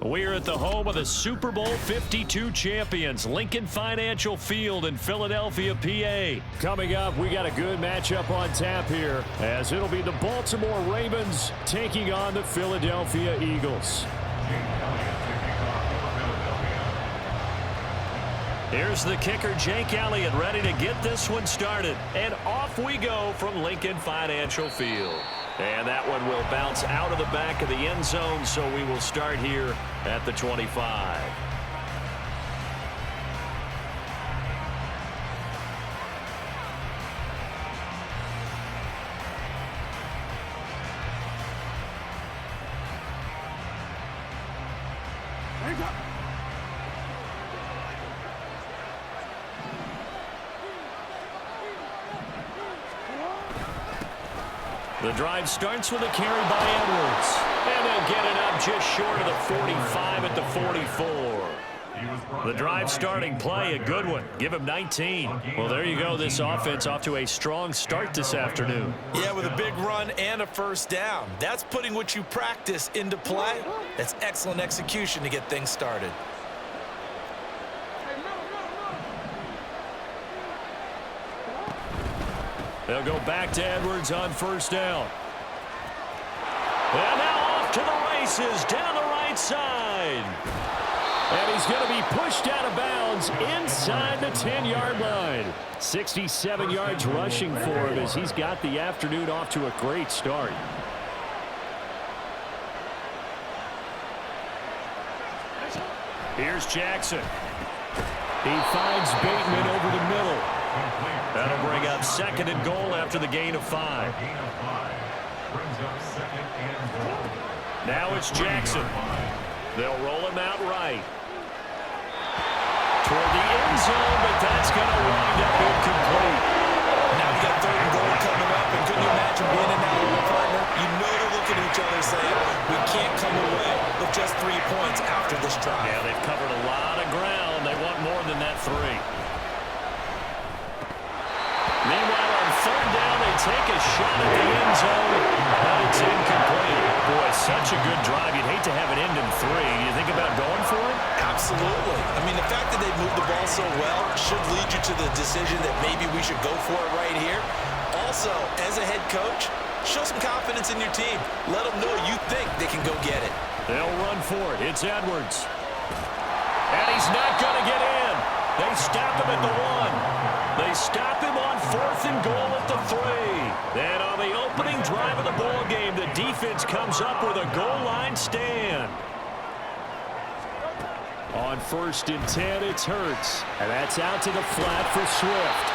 We're at the home of the Super Bowl 52 champions, Lincoln Financial Field in Philadelphia, PA. Coming up, we got a good matchup on tap here, as it'll be the Baltimore Ravens taking on the Philadelphia Eagles. Here's the kicker, Jake Elliott, ready to get this one started. And off we go from Lincoln Financial Field. And that one will bounce out of the back of the end zone, so we will start here at the 25. The drive starts with a carry by Edwards. And they'll get it up just short of the 45 at the 44. The drive starting play, a good one. Give him 19. Well, there you go. This offense off to a strong start this afternoon. Yeah, with a big run and a first down. That's putting what you practice into play. That's excellent execution to get things started. They'll go back to Edwards on first down. And now off to the races down the right side. And he's going to be pushed out of bounds inside the 10-yard line. 67 yards rushing for him as he's got the afternoon off to a great start. Here's Jackson. He finds Bateman over the middle. That'll bring up second and goal after the gain of 5. Now it's Jackson. They'll roll him out right. Toward the end zone, but that's going to wind up incomplete. Now you got third and goal coming up, and can you imagine being in that with a partner? You know they're looking at each other saying, we can't come away with just 3 points after this drive. Yeah, they've covered a lot of ground. They want more than that 3. Meanwhile, on third down, they take a shot at the end zone, but it's incomplete. Boy, such a good drive. You'd hate to have it end in 3. You think about going for it? Absolutely. I mean, the fact that they moved the ball so well should lead you to the decision that maybe we should go for it right here. Also, as a head coach, show some confidence in your team. Let them know you think they can go get it. They'll run for it. It's Edwards. And he's not going to get in. They stop him at the 1. They stop him on fourth and goal at the 3. Then on the opening drive of the ball game, the defense comes up with a goal line stand. On first and 10, it's Hurts. And that's out to the flat for Swift.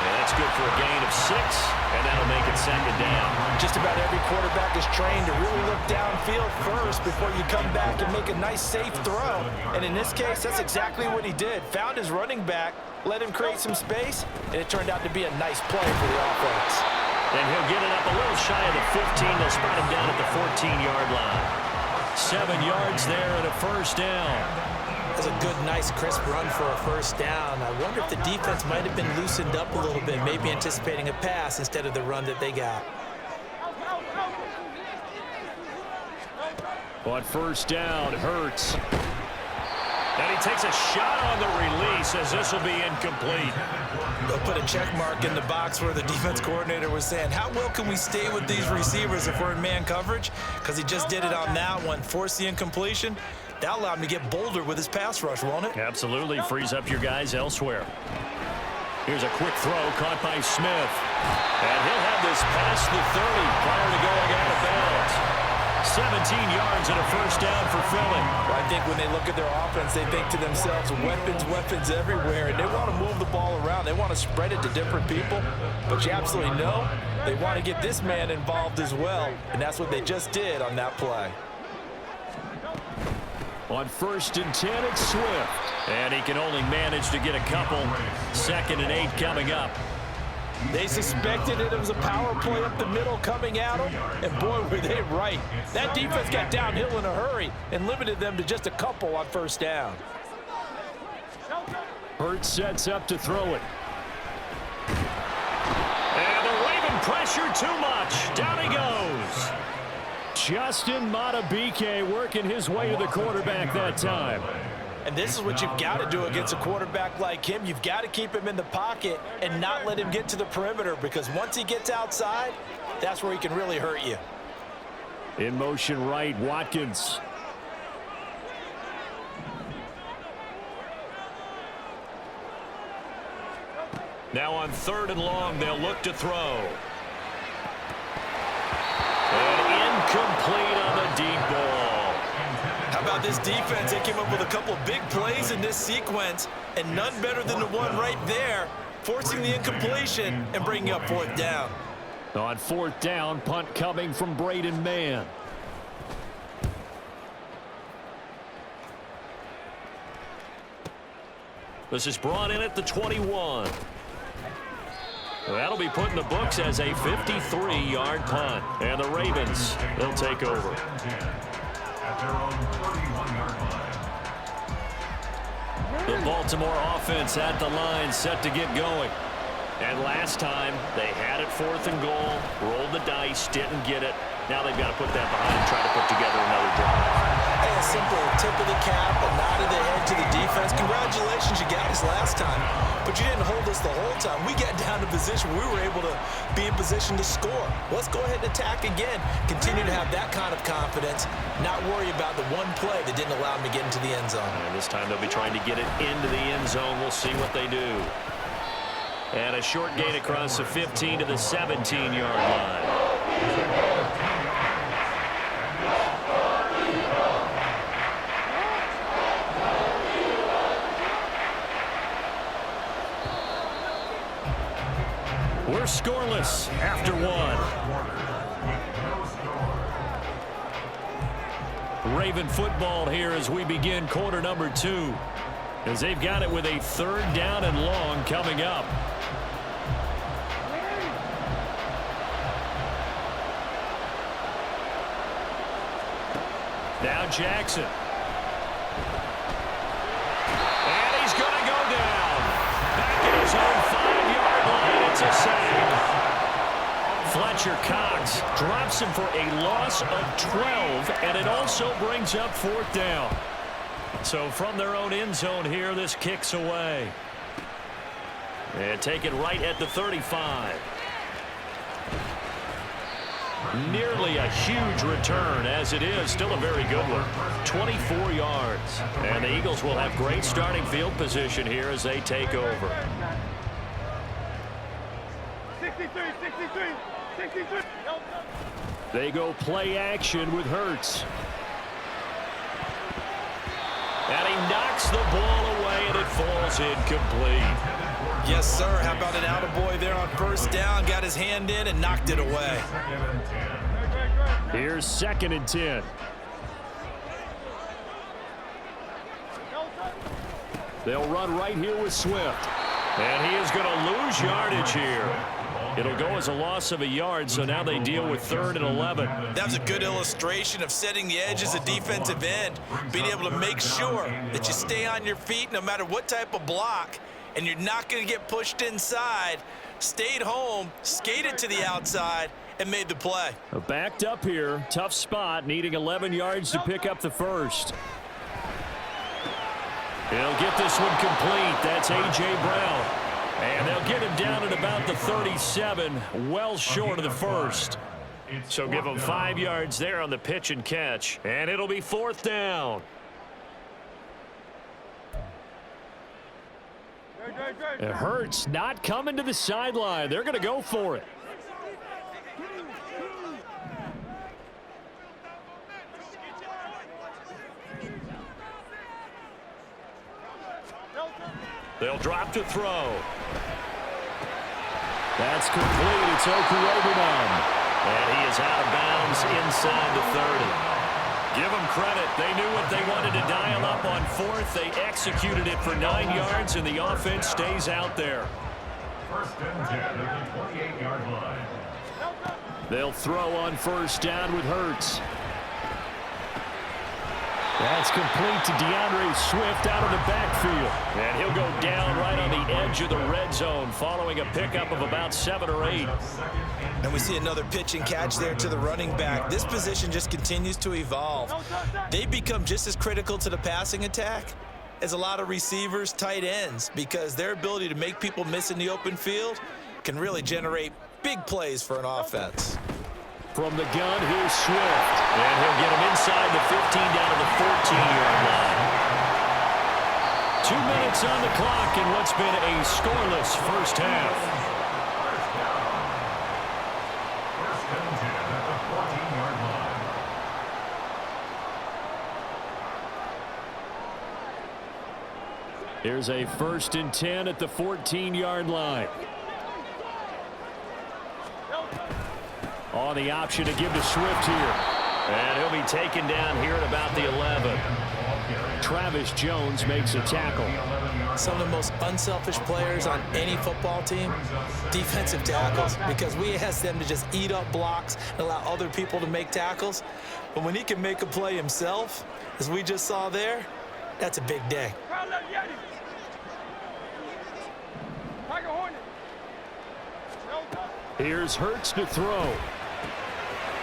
And that's good for a gain of 6, and that'll make it second down. Just about every quarterback is trained to really look downfield first before you come back and make a nice, safe throw. And in this case, that's exactly what he did. Found his running back, let him create some space, and it turned out to be a nice play for the offense. And he'll get it up a little shy of the 15. They'll spot him down at the 14-yard line. 7 yards there and a first down. That's a good, nice, crisp run for a first down. I wonder if the defense might have been loosened up a little bit, maybe anticipating a pass instead of the run that they got. On first down, Hurts. And he takes a shot on the release as this will be incomplete. They'll put a check mark in the box where the defense coordinator was saying, how well can we stay with these receivers if we're in man coverage? Because he just did it on that one, forced the incompletion. That'll allow him to get bolder with his pass rush, won't it? Absolutely. Frees up your guys elsewhere. Here's a quick throw caught by Smith. And he'll have this past the 30 prior to going out of bounds. 17 yards and a first down for Philly. Well, I think when they look at their offense, they think to themselves, weapons everywhere. And they want to move the ball around. They want to spread it to different people. But you absolutely know they want to get this man involved as well. And that's what they just did on that play. On first and 10, it's Swift. And he can only manage to get a couple. 2nd and 8 coming up. They suspected it was a power play up the middle coming at them, and boy, were they right. That defense got downhill in a hurry and limited them to just a couple on first down. Hurts sets up to throw it. And the Raven pressure too much. Down he goes. Justin Madubuike working his way to the quarterback that time. And this is what you've got to do against a quarterback like him. You've got to keep him in the pocket and not let him get to the perimeter, because once he gets outside, that's where he can really hurt you. In motion right, Watkins. Now on 3rd and long, they'll look to throw. And incomplete on the deep ball. How about this defense? They came up with a couple of big plays in this sequence, and none better than the one right there, forcing the incompletion and bringing up 4th down. On 4th down, punt coming from Braden Mann. This is brought in at the 21. That'll be put in the books as a 53-yard punt. And the Ravens, they'll take over. The Baltimore offense at the line, set to get going. And last time, they had it 4th and goal, rolled the dice, didn't get it. Now they've got to put that behind and try to put together another drive. Hey, a simple tip of the cap, a nod of the head to the defense. Congratulations, you got us last time, but you didn't hold us the whole time. We got down to position. We were able to be in position to score. Let's go ahead and attack again. Continue to have that kind of confidence, not worry about the one play that didn't allow them to get into the end zone. And this time they'll be trying to get it into the end zone. We'll see what they do. And a short gain across the 15 to the 17-yard line. We're scoreless after 1. Raven football here as we begin quarter number 2. As they've got it with a 3rd down and long coming up. Now Jackson. And he's going to go down. Back at his own 5-yard line. It's a sack. Fletcher Cox drops him for a loss of 12, and it also brings up 4th down. So from their own end zone here, this kicks away. And take it right at the 35. Nearly a huge return, as it is still a very good one. 24 yards. And the Eagles will have great starting field position here as they take over. 63, 63, 63. They go play action with Hurts. And he knocks the ball away, and it falls incomplete. Yes, sir. How about an attaboy there on 1st down? Got his hand in and knocked it away. Here's 2nd and 10. They'll run right here with Swift. And he is going to lose yardage here. It'll go as a loss of a yard, so now they deal with 3rd and 11. That was a good illustration of setting the edge as a defensive end, being able to make sure that you stay on your feet no matter what type of block, and you're not going to get pushed inside. Stayed home, skated to the outside, and made the play. Backed up here, tough spot, needing 11 yards to pick up the first. He'll get this one complete. That's A.J. Brown. And they'll get him down at about the 37, well short of the first. So give him 5 yards there on the pitch and catch. And it'll be 4th down. It hurts not coming to the sideline. They're going to go for it. They'll drop to throw. That's complete. It's Okurobuman. And he is out of bounds inside the 30. Give them credit. They knew what they wanted to dial up on 4th. They executed it for 9 yards, and the offense stays out there. 1st and 10 at the 28-yard line. They'll throw on 1st down with Hurts. That's complete to DeAndre Swift out of the backfield. And he'll go down right on the edge edge of the red zone following a pickup of about 7 or 8. And we see another pitch and catch there to the running back. This position just continues to evolve. They become just as critical to the passing attack as a lot of receivers, tight ends, because their ability to make people miss in the open field can really generate big plays for an offense. From the gun, here's Swift. And he'll get him inside the 15 down to the 14-yard line. 2 minutes on the clock in what's been a scoreless first half. First and 10 at the 14-yard line. Here's a 1st and 10 at the 14-yard line. On the option to give to Swift here. And he'll be taken down here at about the 11. Travis Jones makes a tackle. Some of the most unselfish players on any football team, defensive tackles, because we ask them to just eat up blocks and allow other people to make tackles. But when he can make a play himself, as we just saw there, that's a big day. Here's Hurts to throw.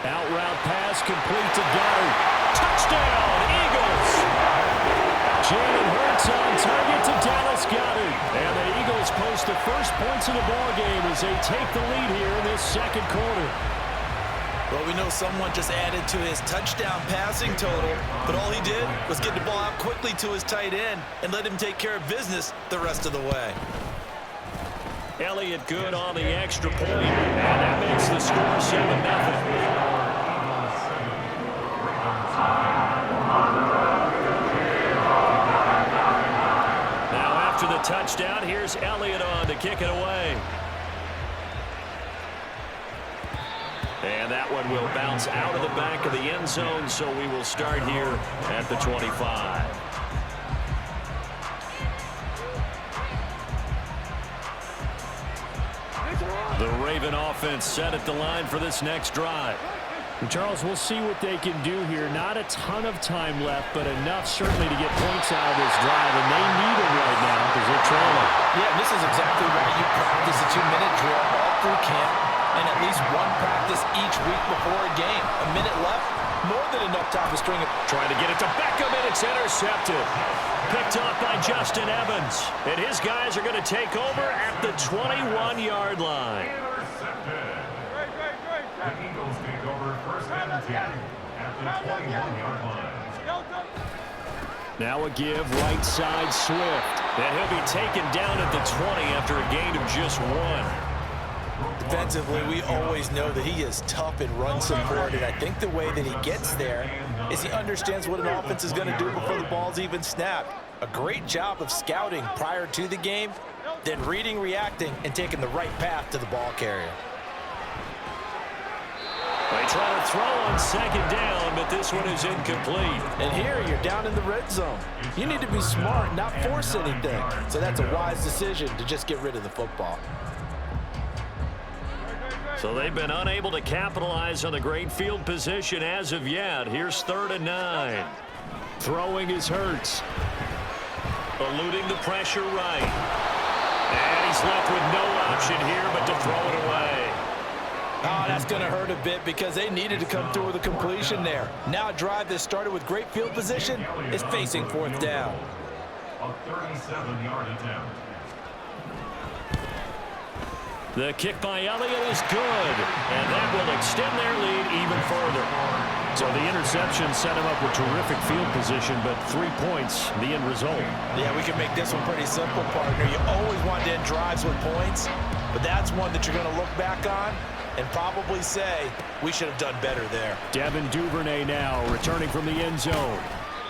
Out route pass complete to Goddard. Touchdown, Eagles! Jalen Hurts on target to Dallas Goddard. And the Eagles post the first points of the ballgame as they take the lead here in this second quarter. Well, we know someone just added to his touchdown passing total, but all he did was get the ball out quickly to his tight end and let him take care of business the rest of the way. Elliott good on the extra point, and that makes the score 7-0. Now after the touchdown, here's Elliott on to kick it away. And that one will bounce out of the back of the end zone, so we will start here at the 25. The Raven offense set at the line for this next drive. And Charles, we'll see what they can do here. Not a ton of time left, but enough certainly to get points out of this drive, and they need them right now because they're trailing. Yeah, this is exactly why you practice a 2-minute drill all through camp and at least one practice each week before a game. A minute left, more than enough time to string it. Trying to get it to Beckham, and it's intercepted. Picked off by Justin Evans. And his guys are going to take over at the 21-yard line. Intercepted. The Eagles take over first and 10 at the 21-yard line. Now a give, right side Swift. And he'll be taken down at the 20 after a gain of just 1. Defensively, we always know that he is tough in run support, and I think the way that he gets there is he understands what an offense is going to do before the ball's even snapped. A great job of scouting prior to the game, then reading, reacting, and taking the right path to the ball carrier. They try to throw on second down, but this one is incomplete. And here, you're down in the red zone. You need to be smart, not force anything. So that's a wise decision to just get rid of the football. So they've been unable to capitalize on the great field position as of yet. Here's 3rd and 9. Throwing is Hurts. Eluding the pressure right. And he's left with no option here but to throw it away. Oh, that's going to hurt a bit because they needed to come through with a completion there. Now a drive that started with great field position is facing 4th down. A 37-yard attempt. The kick by Elliott is good, and that will extend their lead even further. So the interception set him up with terrific field position, but 3 points, the end result. Yeah, we can make this one pretty simple, partner. You always want to end drives with points, but that's one that you're going to look back on and probably say, we should have done better there. Devin Duvernay now returning from the end zone.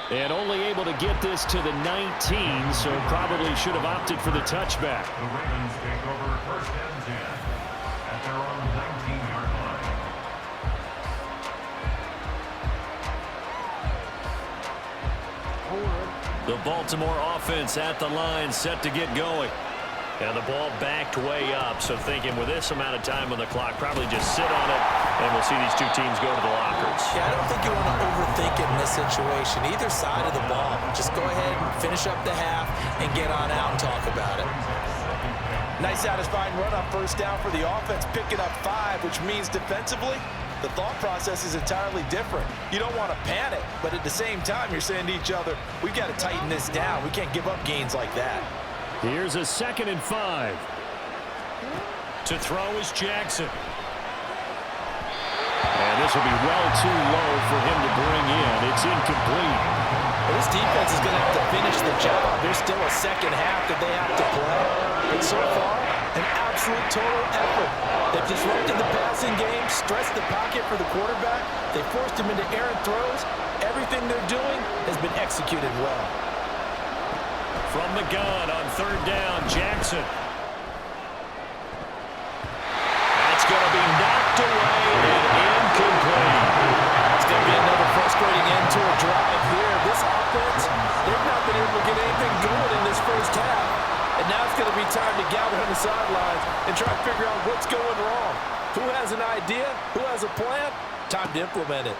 And only able to get this to the 19, so probably should have opted for the touchback. The Ravens take over first and 10 at their own 19-yard line. The Baltimore offense at the line, set to get going. And the ball backed way up, so thinking with this amount of time on the clock, probably just sit on it, and we'll see these two teams go to the lockers. Yeah, I don't think you want to overthink it in this situation. Either side of the ball, just go ahead and finish up the half and get on out and talk about it. Nice satisfying run on first down for the offense, picking up 5, which means defensively, the thought process is entirely different. You don't want to panic, but at the same time, you're saying to each other, we've got to tighten this down. We can't give up gains like that. Here's a 2nd and 5. To throw is Jackson. And this will be well too low for him to bring in. It's incomplete. Well, this defense is going to have to finish the job. There's still a second half that they have to play. But so far, an absolute total effort. They've disrupted the passing game, stressed the pocket for the quarterback. They forced him into errant throws. Everything they're doing has been executed well. From the gun on 3rd down, Jackson. That's going to be knocked away and incomplete. It's going to be another frustrating end to a drive here. This offense, they've not been able to get anything going in this first half. And now it's going to be time to gather on the sidelines and try to figure out what's going wrong. Who has an idea? Who has a plan? Time to implement it.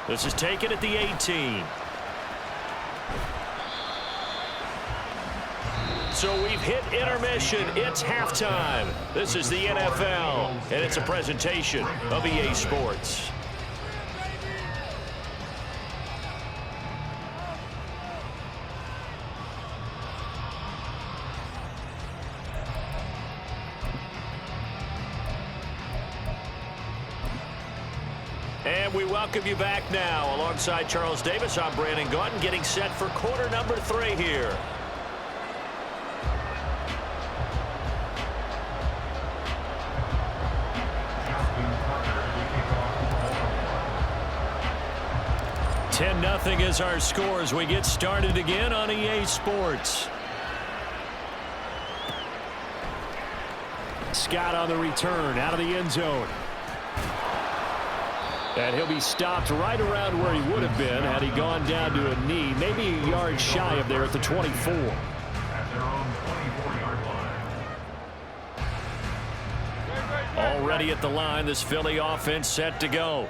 This is taken at the 18. So we've hit intermission. It's halftime. This is the NFL, and it's a presentation of EA Sports. And we welcome you back now. Alongside Charles Davis, I'm Brandon Gaudin, getting set for quarter number 3 here. Nothing is our score as we get started again on EA Sports. Scott on the return out of the end zone. And he'll be stopped right around where he would have been had he gone down to a knee, maybe a yard shy of there at the 24. At their own 24-yard line. Already at the line, this Philly offense set to go.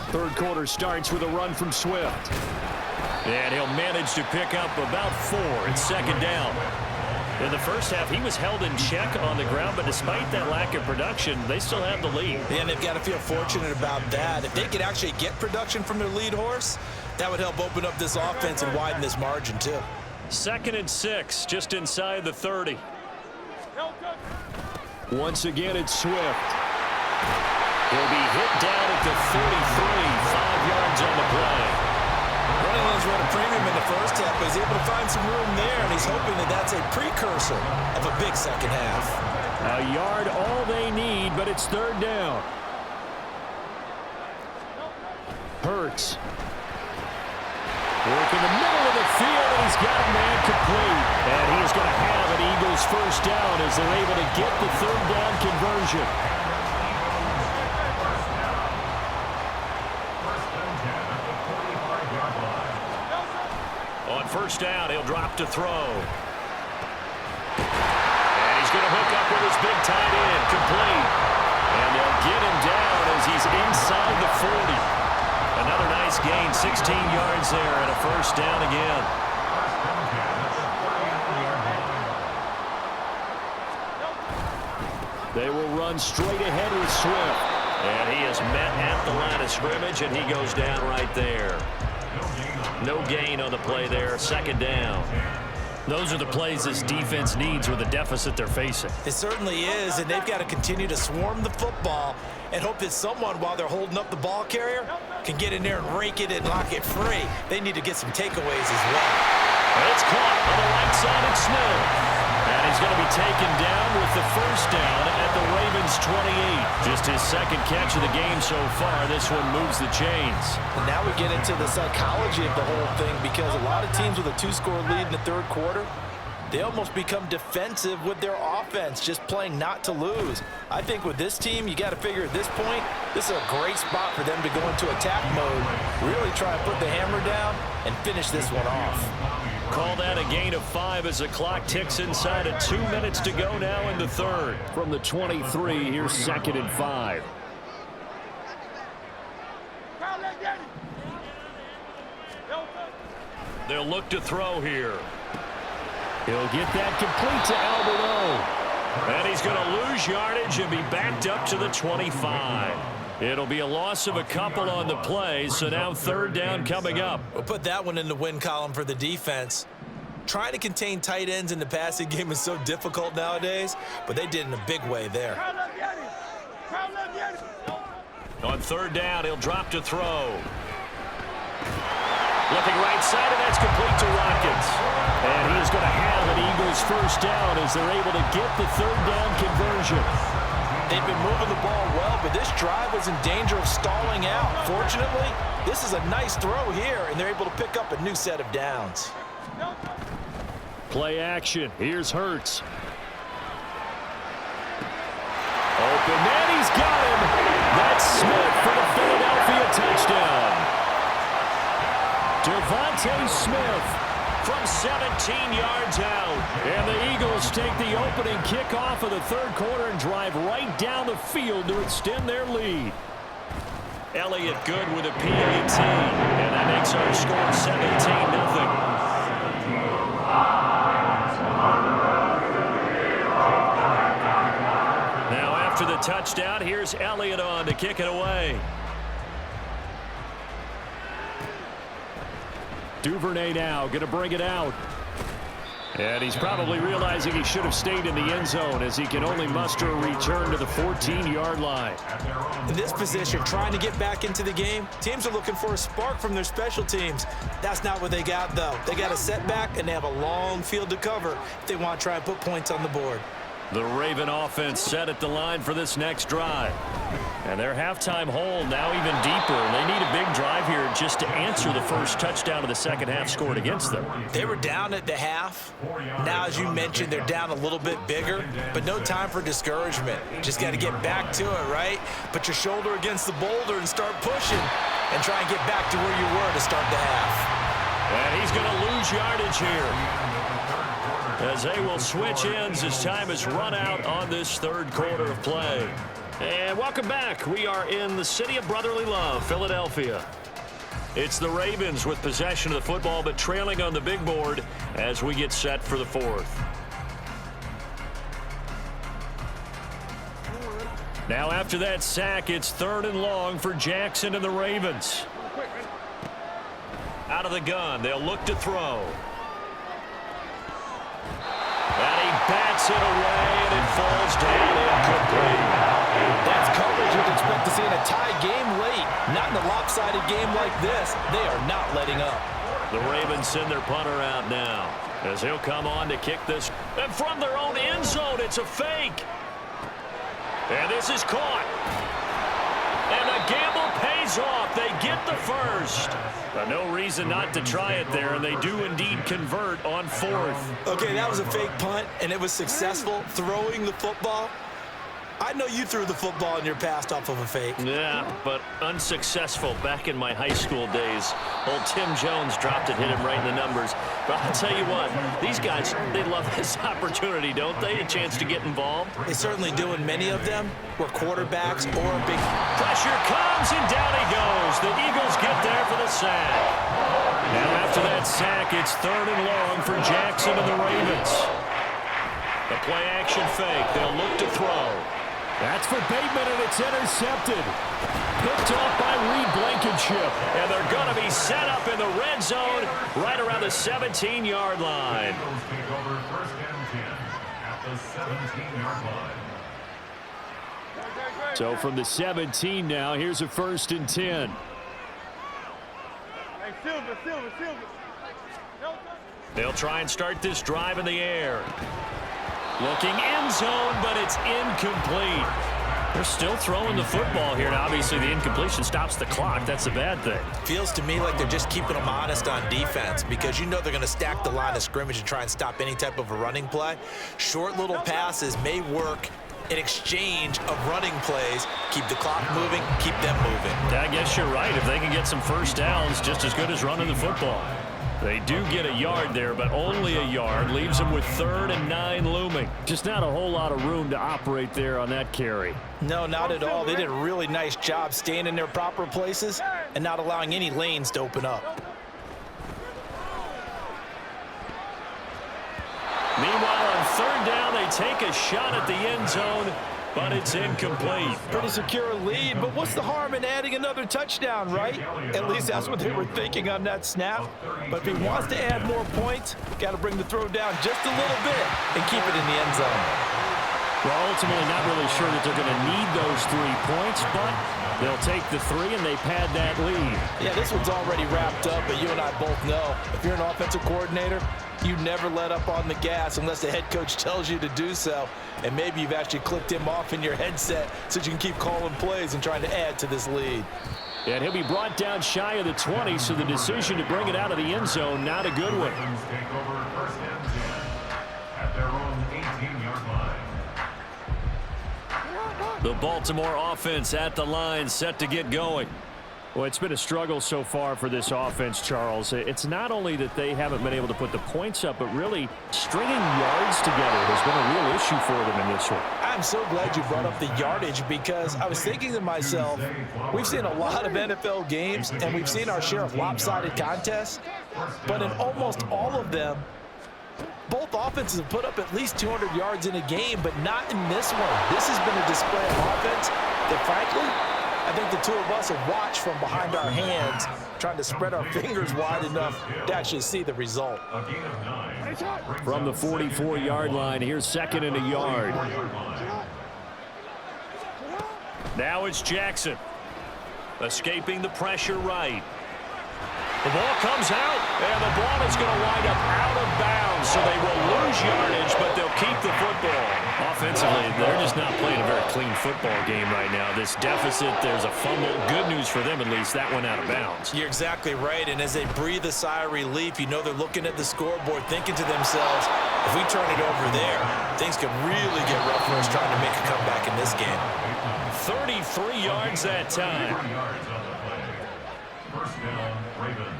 3rd quarter starts with a run from Swift. And he'll manage to pick up about 4. It's 2nd down. In the first half, he was held in check on the ground, but despite that lack of production, they still have the lead. And they've got to feel fortunate about that. If they could actually get production from their lead horse, that would help open up this offense and widen this margin too. 2nd and 6, just inside the 30. Once again, it's Swift. He'll be hit down at the 33, 5 yards on the play. Running lanes were at a premium in the first half, but he's able to find some room there, and he's hoping that that's a precursor of a big second half. A yard all they need, but it's 3rd down. Hurts. Work in the middle of the field, and he's got a man complete. And he is going to have an Eagles first down as they're able to get the 3rd down conversion. On 1st down, he'll drop to throw. And he's going to hook up with his big tight end, complete. And they'll get him down as he's inside the 40. Another nice gain, 16 yards there, and a 1st down again. They will run straight ahead with Swift. And he is met at the line of scrimmage, and he goes down right there. No gain on the play there, 2nd down. Those are the plays this defense needs with the deficit they're facing. It certainly is, and they've got to continue to swarm the football and hope that someone, while they're holding up the ball carrier, can get in there and rake it and lock it free. They need to get some takeaways as well. And it's caught on the right side of Smith. And he's going to be taken down with the 1st down at the Ravens 28. Just his 2nd catch of the game so far. This one moves the chains. And now we get into the psychology of the whole thing, because a lot of teams with a 2-score lead in the 3rd quarter, they almost become defensive with their offense, just playing not to lose. I think with this team, you got to figure at this point, this is a great spot for them to go into attack mode, really try to put the hammer down and finish this one off. Call that a gain of 5 as the clock ticks inside of 2 minutes to go now in the 3rd. From the 23, here's 2nd and 5. They'll look to throw here. He'll get that complete to Albert. And he's going to lose yardage and be backed up to the 25. It'll be a loss of a couple on the play, so now third down coming up. We'll put that one in the win column for the defense. Trying to contain tight ends in the passing game is so difficult nowadays, but they did in a big way there. On third down, he'll drop to throw. Looking right side, and that's complete to Watkins. And he is going to have an Eagles first down as they're able to get the third down conversion. They've been moving the ball well, but this drive was in danger of stalling out. Fortunately, this is a nice throw here, and they're able to pick up a new set of downs. Play action. Here's Hurts. Open man, he's got him. That's Smith for the Philadelphia touchdown. Devontae Smith from 17 yards out. And the Eagles take the opening kickoff of the third quarter and drive right down the field to extend their lead. Elliott good with a PAT. And that makes our score 17-0. Now after the touchdown, here's Elliott on to kick it away. Duvernay now going to bring it out. And he's probably realizing he should have stayed in the end zone as he can only muster a return to the 14-yard line. In this position, trying to get back into the game, teams are looking for a spark from their special teams. That's not what they got, though. They got a setback, and they have a long field to cover if they want to try and put points on the board. The Raven offense set at the line for this next drive. And their halftime hole now even deeper. And they need a big drive here just to answer the first touchdown of the second half scored against them. They were down at the half. Now, as you mentioned, they're down a little bit bigger, but no time for discouragement. Just got to get back to it, right? Put your shoulder against the boulder and start pushing and try and get back to where you were to start the half. And he's going to lose yardage here, as they will switch ends as time has run out on this third quarter of play. And welcome back. We are in the city of brotherly love, Philadelphia. It's the Ravens with possession of the football, but trailing on the big board as we get set for the fourth. Now after that sack, it's third and long for Jackson and the Ravens. Out of the gun, they'll look to throw. And he bats it away, and it falls down incomplete. That's coverage you'd expect to see in a tie game late. Not in a lopsided game like this. They are not letting up. The Ravens send their punter out now, as he'll come on to kick this. And from their own end zone, it's a fake. And this is caught. And the gamble pays off. They get the first. But no reason not to try it there, and they do indeed convert on fourth. Okay, that was a fake punt, and it was successful throwing the football. I know you threw the football in your past off of a fake. Yeah, but unsuccessful back in my high school days. Old Tim Jones dropped it, hit him right in the numbers. But I'll tell you what, these guys, they love this opportunity, don't they? A chance to get involved. They certainly do, and many of them were quarterbacks or big. Pressure comes, and down he goes. The Eagles get there for the sack. Now after that sack, it's third and long for Jackson and the Ravens. The play action fake. They'll look to throw. That's for Bateman, and it's intercepted. Picked off by Reed Blankenship. And they're going to be set up in the red zone right around the 17-yard line. Eagles take over first and 10 at the 17-yard line. So from the 17 now, here's a first and 10. Silver. They'll try and start this drive in the air. Looking end zone, but it's incomplete. They're still throwing the football here, and obviously the incompletion stops the clock. That's a bad thing. Feels to me like they're just keeping them honest on defense because you know they're going to stack the line of scrimmage and try and stop any type of a running play. Short little passes may work in exchange of running plays. Keep the clock moving, keep them moving. I guess you're right. If they can get some first downs, just as good as running the football. They do get a yard there, but only a yard. Leaves them with 3rd and 9 looming. Just not a whole lot of room to operate there on that carry. No, not at all. They did a really nice job staying in their proper places and not allowing any lanes to open up. third down, they take a shot at the end zone, but it's incomplete. Pretty secure lead, but what's the harm in adding another touchdown, right? At least that's what they were thinking on that snap. But if he wants to add more points, got to bring the throw down just a little bit and keep it in the end zone. Well, ultimately not really sure that they're going to need those 3 points, but they'll take the 3 and they pad that lead. Yeah, this one's already wrapped up, but you and I both know if you're an offensive coordinator, you never let up on the gas unless the head coach tells you to do so. And maybe you've actually clicked him off in your headset so you can keep calling plays and trying to add to this lead. And he'll be brought down shy of the 20, so the decision to bring it out of the end zone, not a good one. Take over first and 10 at their own 18-yard line. The Baltimore offense at the line, set to get going. Well, it's been a struggle so far for this offense, Charles. It's not only that they haven't been able to put the points up, but really stringing yards together has been a real issue for them in this one. I'm so glad you brought up the yardage because I was thinking to myself, we've seen a lot of NFL games and we've seen our share of lopsided contests, but in almost all of them, both offenses have put up at least 200 yards in a game, but not in this one. This has been a display of offense that, frankly, I think the two of us have watched from behind our hands, trying to spread our fingers wide enough to actually see the result. From the 44-yard line, here's second and a yard. Now it's Jackson. Escaping the pressure right. The ball comes out, and the ball is going to wind up out of bounds, so they will lose yardage, but they'll keep the football. Offensively, they're just not playing a very clean football game right now. This deficit, there's a fumble. Good news for them, at least. That went out of bounds. You're exactly right, and as they breathe a sigh of relief, you know they're looking at the scoreboard, thinking to themselves, if we turn it over there, things could really get rough for us trying to make a comeback in this game. 33 yards that time. First down, Ravens.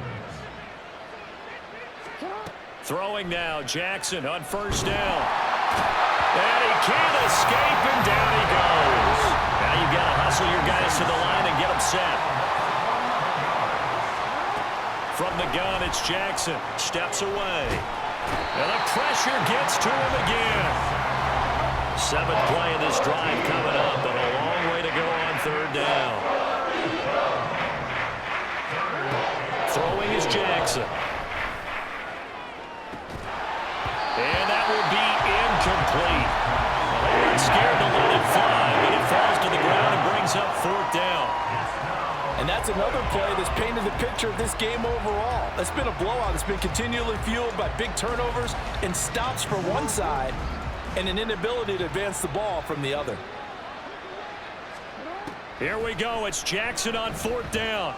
Throwing now, Jackson on first down. And he can't escape, and down he goes. Now you've got to hustle your guys to the line and get them set. From the gun, it's Jackson. Steps away. And the pressure gets to him again. 7th play of this drive coming up, but a long way to go on third down. Throwing is Jackson. And that will be incomplete. They weren't scared to let it fly, but it falls to the ground and brings up 4th down. And that's another play that's painted the picture of this game overall. It's been a blowout. It's been continually fueled by big turnovers and stops for one side and an inability to advance the ball from the other. Here we go. It's Jackson on 4th down.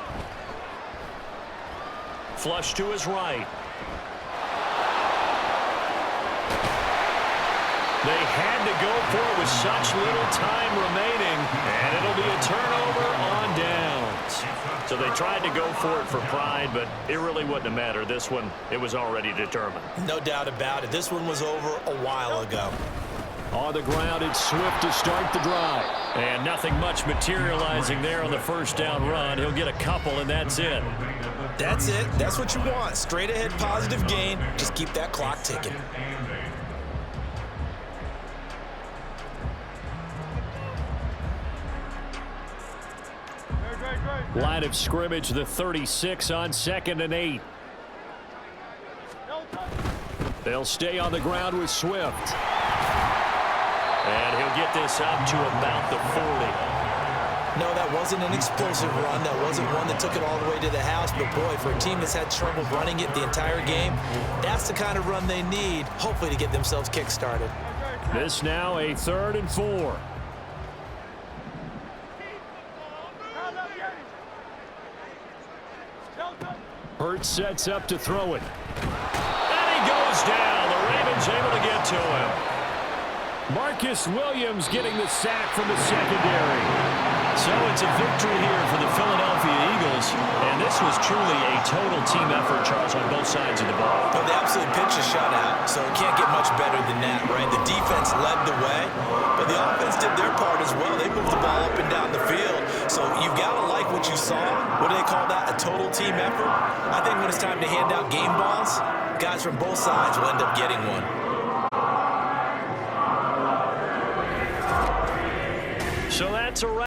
Flush to his right. They had to go for it with such little time remaining, and it'll be a turnover on downs. So they tried to go for it for pride, but it really wouldn't have mattered. This one, it was already determined. No doubt about it. This one was over a while ago. On the ground, it's Swift to start the drive. And nothing much materializing there on the first down run. He'll get a couple, and that's it. That's it. That's what you want. Straight ahead, positive gain. Just keep that clock ticking. Line of scrimmage, the 36 on 2nd and 8. They'll stay on the ground with Swift. And he'll get this up to about the 40. No, that wasn't an explosive run. That wasn't one that took it all the way to the house. But, boy, for a team that's had trouble running it the entire game, that's the kind of run they need, hopefully, to get themselves kick-started. This now a 3rd and 4. Hurts sets up to throw it. And he goes down. The Ravens able to get to him. Marcus Williams getting the sack from the secondary. So it's a victory here for the Philadelphia Eagles. And this was truly a total team effort, Charles, on both sides of the ball. Well, they absolutely pitched a shutout, so it can't get much better than that, right? The defense led the way, but the offense did their part as well. They moved the ball up and down the field. So you've got to like what you saw. What do they call that? A total team effort? I think when it's time to hand out game balls, guys from both sides will end up getting one. So that's a wrap.